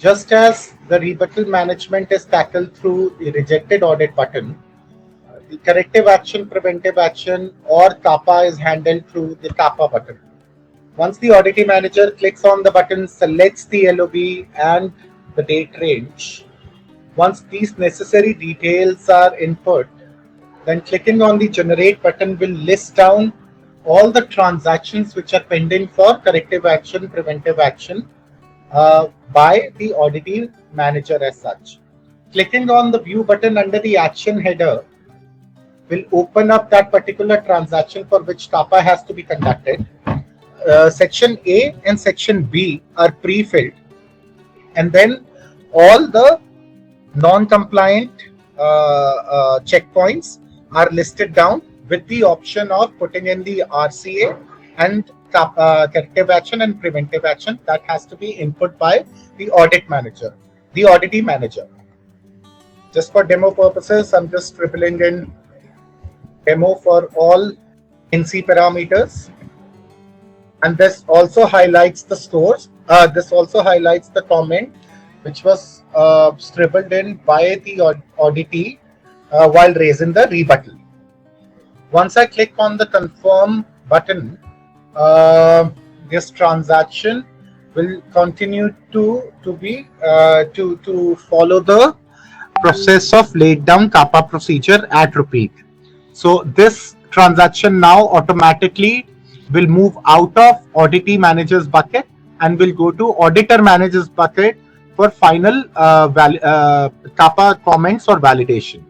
Just as the rebuttal management is tackled through the rejected audit button, the corrective action, preventive action, or CAPA is handled through the CAPA button. Once the auditing manager clicks on the button, selects the LOB and the date range, once these necessary details are input, then clicking on the generate button will list down all the transactions which are pending for corrective action, preventive action by the auditing manager as such. Clicking on the view button under the action header will open up that particular transaction for which CAPA has to be conducted. Section A and Section B are pre-filled, and then all the non-compliant checkpoints are listed down with the option of putting in the RCA and corrective action and preventive action that has to be input by the audit manager, the auditing manager. Just for demo purposes, I'm just scribbling in demo for all NC parameters. And this also highlights the stores. This also highlights the comment which was scribbled in by the auditee while raising the rebuttal. Once I click on the confirm button, this transaction will continue to follow the process of laid down CAPA procedure at Rupeek. So this transaction now automatically will move out of auditee manager's bucket and will go to auditor manager's bucket for final CAPA comments or validation.